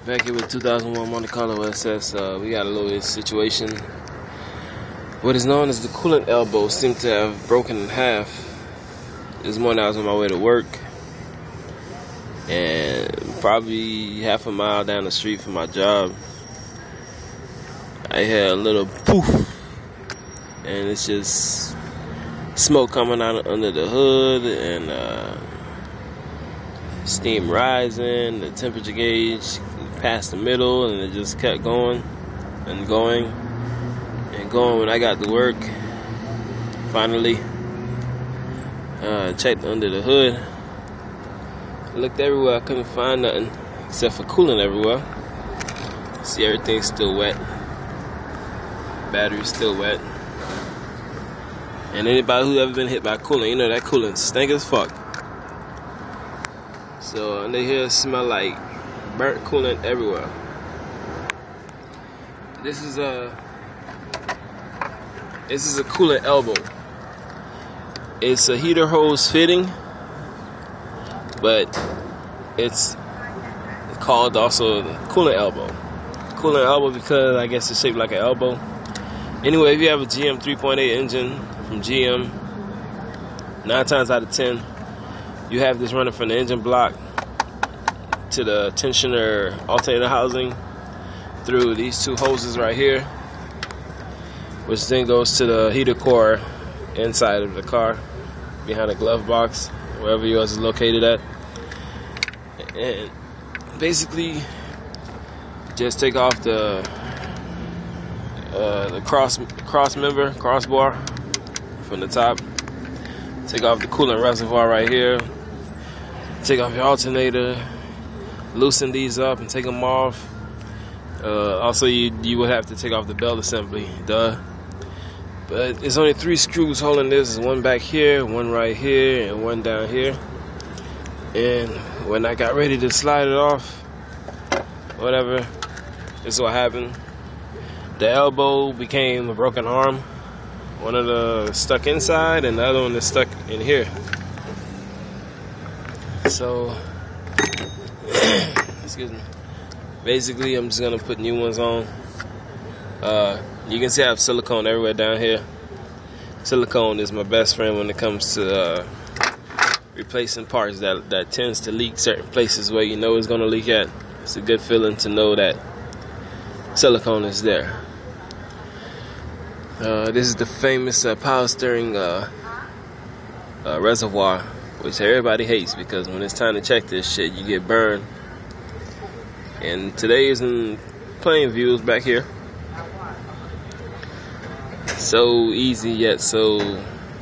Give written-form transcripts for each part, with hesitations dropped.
Back here with 2001 Monte Carlo SS, we got a little situation. What is known as the coolant elbow seemed to have broken in half. This morning I was on my way to work, and probably half a mile down the street from my job, I had a little poof, and it's just smoke coming out under the hood, and steam rising, the temperature gauge past the middle, and it just kept going and going and going. When I got to work, finally checked under the hood, looked everywhere, I couldn't find nothing except for coolant everywhere. See, everything's still wet, battery's still wet, and anybody who's ever been hit by coolant, you know that coolant stink as fuck. So under here smell like burnt coolant everywhere. This is a coolant elbow. It's a heater hose fitting, but it's called also the coolant elbow. Coolant elbow because I guess it's shaped like an elbow. Anyway, if you have a GM 3.8 engine from GM, 9 times out of 10, you have this running from the engine block to the tensioner alternator housing through these two hoses right here, which then goes to the heater core inside of the car, behind the glove box, wherever yours is located at. And basically, just take off the crossbar from the top. Take off the coolant reservoir right here. Take off your alternator. Loosen these up and take them off. Also, you would have to take off the belt assembly, duh. But there's only 3 screws holding this. There's one back here, one right here, and one down here. And when I got ready to slide it off, whatever, this is what happened. The elbow became a broken arm. One of the stuck inside, and the other one is stuck in here. So, excuse me. Basically, I'm just gonna put new ones on. You can see I have silicone everywhere down here. Silicone is my best friend when it comes to replacing parts that tends to leak certain places where you know it's gonna leak at. It's a good feeling to know that silicone is there. This is the famous power steering reservoir, which everybody hates because when it's time to check this shit, you get burned. And today is in plain views back here. So easy yet so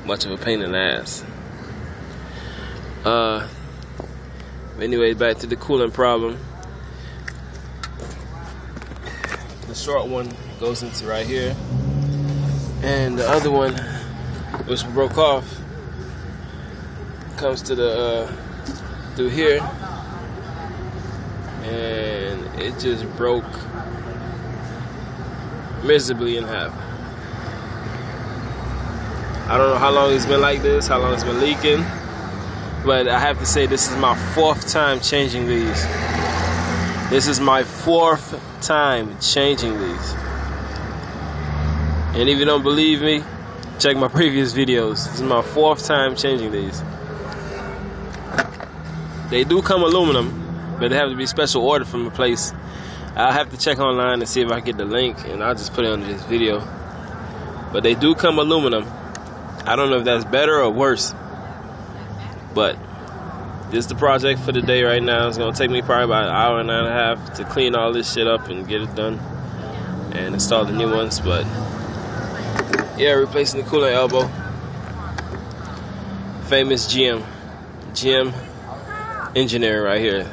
much of a pain in the ass. Anyway, back to the coolant problem. The short one goes into right here, and the other one, which broke off, comes to the through here, and it just broke miserably in half. I don't know how long it's been like this, how long it's been leaking, but I have to say this is my 4th time changing these. This is my 4th time changing these. And if you don't believe me, check my previous videos. This is my 4th time changing these. They do come aluminum, but they have to be special ordered from a place. I'll have to check online and see if I can get the link, and I'll just put it under this video. But they do come aluminum. I don't know if that's better or worse, but this is the project for the day right now. It's going to take me probably about an hour and a half to clean all this shit up and get it done and install the new ones. But yeah, replacing the coolant elbow. Famous GM engineer right here.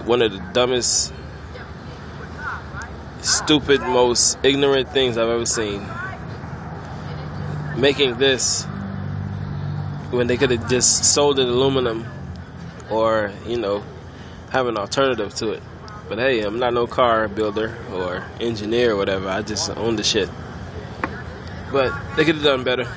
One of the dumbest, stupid, most ignorant things I've ever seen. Making this when they could have just sold it aluminum, or you know, have an alternative to it. But hey, I'm not no car builder or engineer or whatever. I just own the shit. But they could have done better.